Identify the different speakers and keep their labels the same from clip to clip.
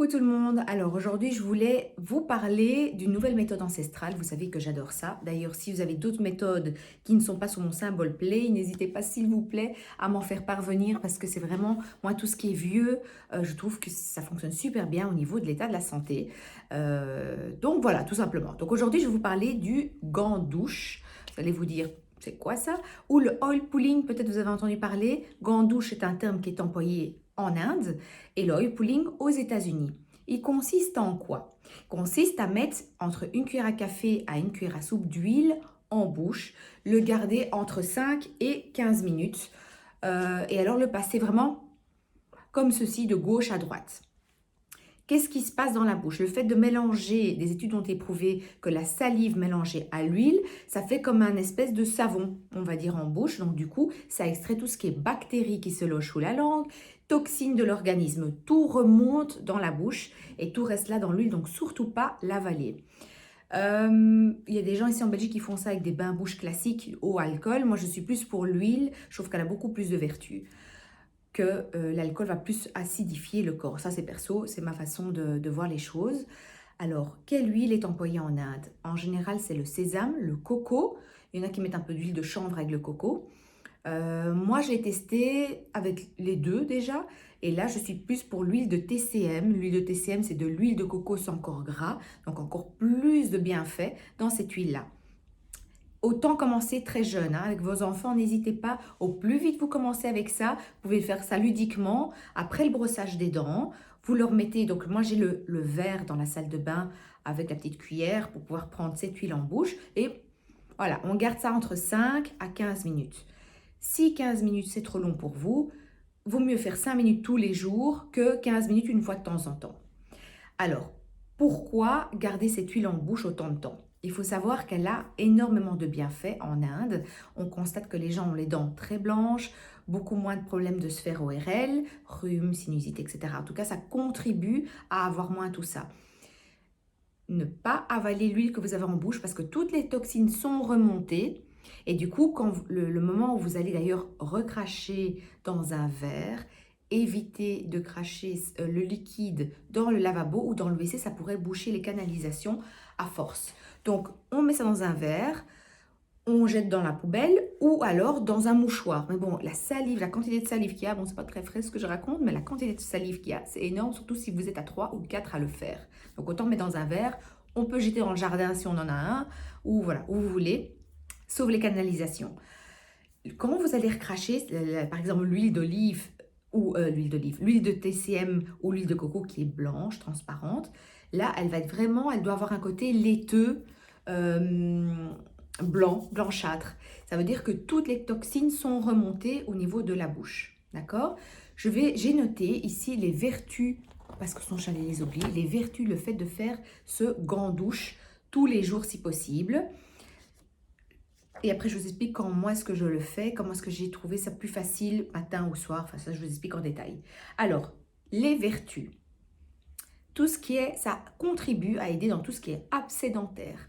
Speaker 1: tout le monde, alors aujourd'hui je voulais vous parler d'une nouvelle méthode ancestrale, vous savez que j'adore ça. D'ailleurs si vous avez d'autres méthodes qui ne sont pas sur mon symbole play, n'hésitez pas s'il vous plaît à m'en faire parvenir parce que c'est vraiment, moi tout ce qui est vieux, je trouve que ça fonctionne super bien au niveau de l'état de la santé. Donc voilà, tout simplement. Donc aujourd'hui je vais vous parler du gant douche, vous allez vous dire c'est quoi ça? Ou le oil pulling, peut-être vous avez entendu parler, gant douche est un terme qui est employé en Inde et l'oil pulling aux États-Unis. Il consiste en quoi? Il consiste à mettre entre une cuillère à café à une cuillère à soupe d'huile en bouche, le garder entre 5 et 15 minutes et alors le passer vraiment comme ceci de gauche à droite. Qu'est-ce qui se passe dans la bouche? Le fait de mélanger, des études ont éprouvé que la salive mélangée à l'huile, ça fait comme un espèce de savon, on va dire, en bouche. Donc du coup, ça extrait tout ce qui est bactéries qui se logent sous la langue, toxines de l'organisme. Tout remonte dans la bouche et tout reste là dans l'huile, donc surtout pas l'avaler. Il y a des gens ici en Belgique qui font ça avec des bains-bouches classiques au alcool. Moi, je suis plus pour l'huile. Je trouve qu'elle a beaucoup plus de vertus que l'alcool va plus acidifier le corps. Ça, c'est perso, c'est ma façon de voir les choses. Alors, quelle huile est employée en Inde? En général, c'est le sésame, le coco. Il y en a qui mettent un peu d'huile de chanvre avec le coco. Moi, j'ai testé avec les deux déjà. Et là, je suis plus pour l'huile de TCM. L'huile de TCM, c'est de l'huile de coco sans corps gras. Donc, encore plus de bienfaits dans cette huile-là. Autant commencer très jeune, hein, avec vos enfants, n'hésitez pas, au plus vite vous commencez avec ça, vous pouvez faire ça ludiquement, après le brossage des dents, vous leur mettez, donc moi j'ai le verre dans la salle de bain avec la petite cuillère pour pouvoir prendre cette huile en bouche et voilà, on garde ça entre 5 à 15 minutes. Si 15 minutes c'est trop long pour vous, vaut mieux faire 5 minutes tous les jours que 15 minutes une fois de temps en temps. Alors, pourquoi garder cette huile en bouche autant de temps? Il faut savoir qu'elle a énormément de bienfaits en Inde. On constate que les gens ont les dents très blanches, beaucoup moins de problèmes de sphère ORL, rhume, sinusite, etc. En tout cas, ça contribue à avoir moins tout ça. Ne pas avaler l'huile que vous avez en bouche parce que toutes les toxines sont remontées. Et du coup, quand le moment où vous allez d'ailleurs recracher dans un verre, évitez de cracher le liquide dans le lavabo ou dans le WC, ça pourrait boucher les canalisations à force. Donc, on met ça dans un verre, on jette dans la poubelle ou alors dans un mouchoir. Mais bon, la salive, la quantité de salive qu'il y a, bon, c'est pas très frais ce que je raconte, mais la quantité de salive qu'il y a, c'est énorme, surtout si vous êtes à 3 ou 4 à le faire. Donc, autant mettre dans un verre, on peut jeter dans le jardin si on en a un, ou voilà, où vous voulez, sauf les canalisations. Quand vous allez recracher, par exemple, l'huile d'olive ou l'huile de TCM ou l'huile de coco qui est blanche, transparente, là, elle va être vraiment, elle doit avoir un côté laiteux, blanc, blanchâtre. Ça veut dire que toutes les toxines sont remontées au niveau de la bouche. D'accord? J'ai noté ici les vertus, parce que sinon j'allais les oublier, les vertus, le fait de faire ce gant douche tous les jours si possible. Et après, je vous explique comment moi est-ce que je le fais, comment est-ce que j'ai trouvé ça plus facile matin ou soir. Enfin, ça, je vous explique en détail. Alors, les vertus. Tout ce qui est, ça contribue à aider dans tout ce qui est abcès dentaire,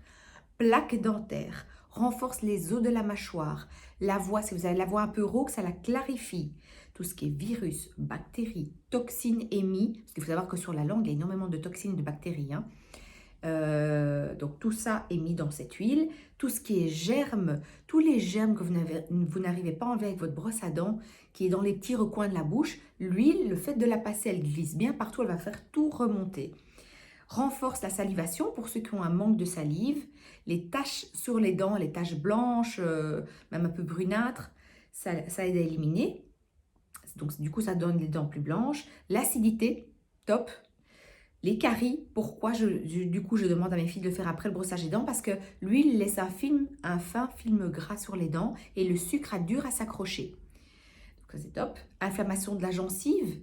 Speaker 1: plaque dentaire, renforce les os de la mâchoire, la voix, si vous avez la voix un peu rauque, ça la clarifie. Tout ce qui est virus, bactéries, toxines émis, parce qu'il faut savoir que sur la langue, il y a énormément de toxines et de bactéries, hein. Donc tout ça est mis dans cette huile. Tout ce qui est germes, tous les germes que vous n'arrivez pas à enlever avec votre brosse à dents, qui est dans les petits recoins de la bouche, l'huile, le fait de la passer, elle glisse bien partout, elle va faire tout remonter. Renforce la salivation pour ceux qui ont un manque de salive. Les taches sur les dents, les taches blanches, même un peu brunâtres, ça aide à éliminer. Donc du coup, ça donne les dents plus blanches. L'acidité, top. Les caries, pourquoi du coup je demande à mes filles de le faire après le brossage des dents? Parce que l'huile laisse un fin film gras sur les dents et le sucre a dur à s'accrocher. Donc ça c'est top. Inflammation de la gencive,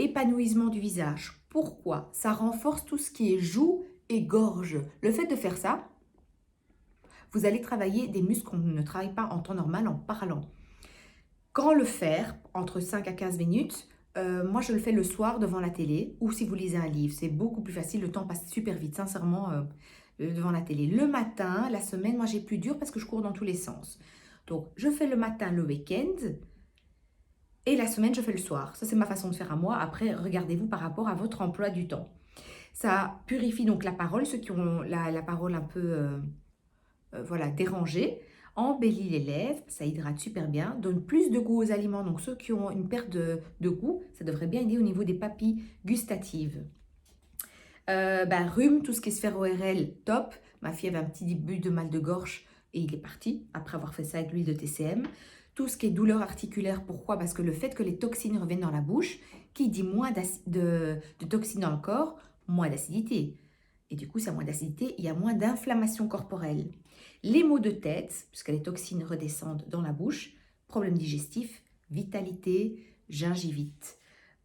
Speaker 1: épanouissement du visage. Pourquoi? Ça renforce tout ce qui est joues et gorge. Le fait de faire ça, vous allez travailler des muscles qu'on ne travaille pas en temps normal en parlant. Quand le faire, entre 5 à 15 minutes, moi, je le fais le soir devant la télé ou si vous lisez un livre. C'est beaucoup plus facile, le temps passe super vite, sincèrement, devant la télé. Le matin, la semaine, moi, j'ai plus dur parce que je cours dans tous les sens. Donc, je fais le matin, le week-end. Et la semaine, je fais le soir. Ça, c'est ma façon de faire à moi. Après, regardez-vous par rapport à votre emploi du temps. Ça purifie donc la parole, ceux qui ont la parole un peu voilà, dérangée, embellit les lèvres, ça hydrate super bien, donne plus de goût aux aliments. Donc ceux qui ont une perte de goût, ça devrait bien aider au niveau des papilles gustatives. Rhume, tout ce qui est sphère ORL, top. Ma fille avait un petit début de mal de gorge et il est parti après avoir fait ça avec l'huile de TCM. Tout ce qui est douleur articulaire, pourquoi? Parce que le fait que les toxines reviennent dans la bouche, qui dit moins de toxines dans le corps, moins d'acidité. Et du coup, s'il y a moins d'acidité, il y a moins d'inflammation corporelle. Les maux de tête, puisque les toxines redescendent dans la bouche, problèmes digestifs, vitalité, gingivite,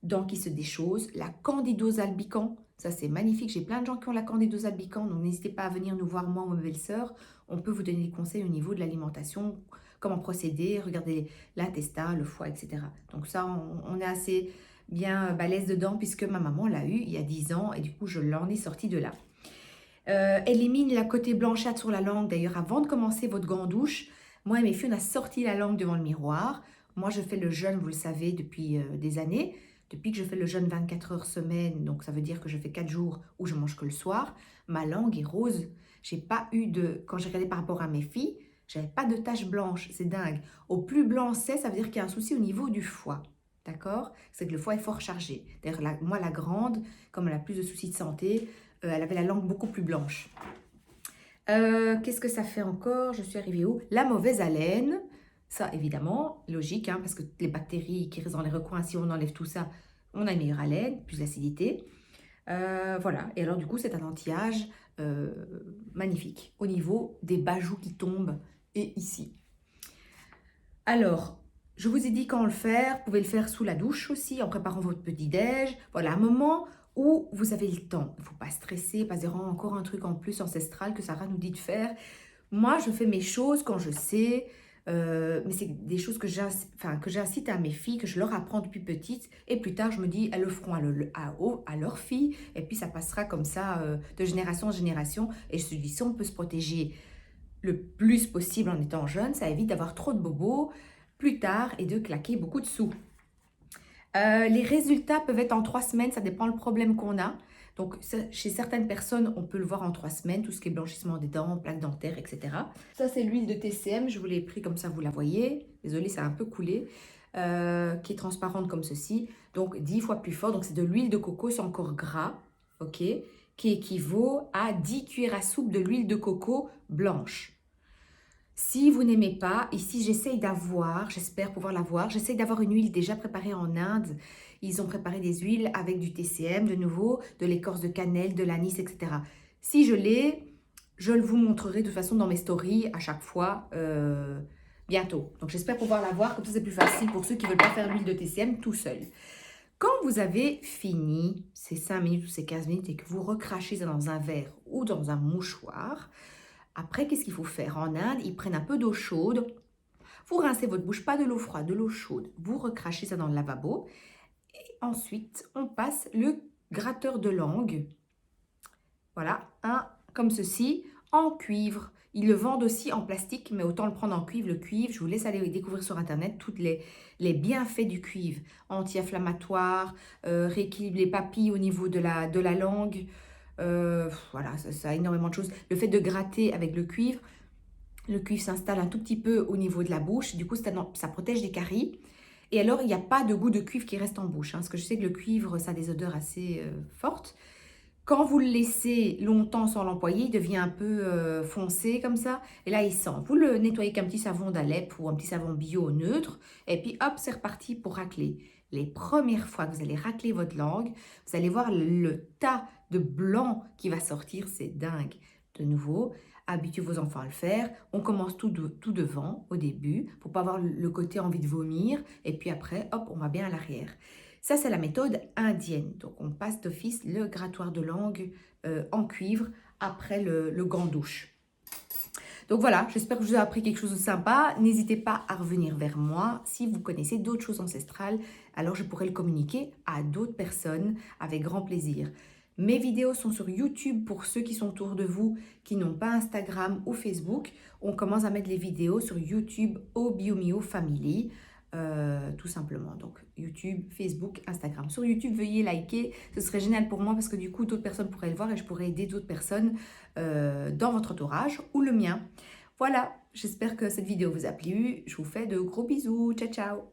Speaker 1: dents qui se déchaussent, la candidose albicans, ça c'est magnifique, j'ai plein de gens qui ont la candidose albicans, donc n'hésitez pas à venir nous voir, moi ou ma belle-sœur, on peut vous donner des conseils au niveau de l'alimentation, comment procéder, regardez l'intestin, le foie, etc. Donc ça, on est assez bien balèze dedans puisque ma maman l'a eu il y a 10 ans et du coup je l'en ai sorti de là. Élimine la côté blanchâtre sur la langue. D'ailleurs, avant de commencer votre gant douche, moi et mes filles, on a sorti la langue devant le miroir. Moi, je fais le jeûne, vous le savez, depuis des années. Depuis que je fais le jeûne 24 heures semaine, donc ça veut dire que je fais 4 jours où je mange que le soir, ma langue est rose. J'ai pas eu de... Quand j'ai regardé par rapport à mes filles, j'avais pas de taches blanches. C'est dingue. Au plus blanc c'est, ça veut dire qu'il y a un souci au niveau du foie. D'accord? C'est que le foie est fort chargé. D'ailleurs, moi, la grande, comme elle a plus de soucis de santé, elle avait la langue beaucoup plus blanche. Qu'est-ce que ça fait encore? Je suis arrivée où? La mauvaise haleine. Ça, évidemment, logique, hein, parce que les bactéries qui restent dans les recoins, si on enlève tout ça, on a une meilleure haleine, plus d'acidité. Voilà. Et alors, du coup, c'est un anti-âge magnifique au niveau des bajoux qui tombent et ici. Alors, je vous ai dit quand le faire. Vous pouvez le faire sous la douche aussi, en préparant votre petit-déj. Voilà, un moment où vous avez le temps. Il ne faut pas stresser, pas dire encore un truc en plus ancestral que Sarah nous dit de faire. Moi, je fais mes choses quand je sais, mais c'est des choses que j'incite à mes filles, que je leur apprends depuis petite. Et plus tard, je me dis, elles le feront à leurs filles. Et puis, ça passera comme ça de génération en génération. Et je me dis, si on peut se protéger le plus possible en étant jeune, ça évite d'avoir trop de bobos plus tard et de claquer beaucoup de sous. Les résultats peuvent être en 3 semaines, ça dépend le problème qu'on a. Donc, chez certaines personnes, on peut le voir en 3 semaines, tout ce qui est blanchissement des dents, plaques dentaires, etc. Ça, c'est l'huile de TCM, je vous l'ai pris comme ça, vous la voyez. Désolée, ça a un peu coulé. Qui est transparente comme ceci. Donc, 10 fois plus fort. Donc, c'est de l'huile de coco, c'est encore gras, ok, qui équivaut à 10 cuillères à soupe de l'huile de coco blanche. Si vous n'aimez pas, ici j'essaye d'avoir, j'espère pouvoir l'avoir, j'essaye d'avoir une huile déjà préparée en Inde. Ils ont préparé des huiles avec du TCM de nouveau, de l'écorce de cannelle, de l'anis, etc. Si je l'ai, je le vous montrerai de toute façon dans mes stories à chaque fois bientôt. Donc j'espère pouvoir l'avoir, comme ça c'est plus facile pour ceux qui ne veulent pas faire l'huile de TCM tout seul. Quand vous avez fini ces 5 minutes ou ces 15 minutes et que vous recrachez ça dans un verre ou dans un mouchoir, après, qu'est-ce qu'il faut faire? En Inde, ils prennent un peu d'eau chaude. Vous rincez votre bouche, pas de l'eau froide, de l'eau chaude. Vous recrachez ça dans le lavabo. Et ensuite, on passe le gratteur de langue. Voilà, un comme ceci, en cuivre. Ils le vendent aussi en plastique, mais autant le prendre en cuivre. Le cuivre, je vous laisse aller découvrir sur Internet tous les bienfaits du cuivre. Anti-inflammatoire, rééquilibre les papilles au niveau de la langue. Voilà, ça a énormément de choses. Le fait de gratter avec le cuivre s'installe un tout petit peu au niveau de la bouche. Du coup, ça protège des caries. Et alors, il n'y a pas de goût de cuivre qui reste en bouche. Parce que je sais que le cuivre, ça a des odeurs assez fortes. Quand vous le laissez longtemps sans l'employer, il devient un peu foncé comme ça. Et là, il sent. Vous le nettoyez avec un petit savon d'Alep ou un petit savon bio neutre. Et puis, hop, c'est reparti pour racler. Les premières fois que vous allez racler votre langue, vous allez voir le tas de blanc qui va sortir. C'est dingue. De nouveau, habituez vos enfants à le faire. On commence tout devant au début pour pas avoir le côté envie de vomir. Et puis après, hop, on va bien à l'arrière. Ça, c'est la méthode indienne. Donc, on passe d'office le grattoir de langue en cuivre après le gant douche. Donc voilà, j'espère que je vous ai appris quelque chose de sympa. N'hésitez pas à revenir vers moi. Si vous connaissez d'autres choses ancestrales, alors je pourrais le communiquer à d'autres personnes avec grand plaisir. Mes vidéos sont sur YouTube pour ceux qui sont autour de vous, qui n'ont pas Instagram ou Facebook. On commence à mettre les vidéos sur YouTube au Biomio Family. tout simplement. Donc YouTube, Facebook, Instagram. Sur YouTube, veuillez liker, ce serait génial pour moi parce que du coup, d'autres personnes pourraient le voir et je pourrais aider d'autres personnes dans votre entourage ou le mien. Voilà, j'espère que cette vidéo vous a plu. Je vous fais de gros bisous. Ciao, ciao!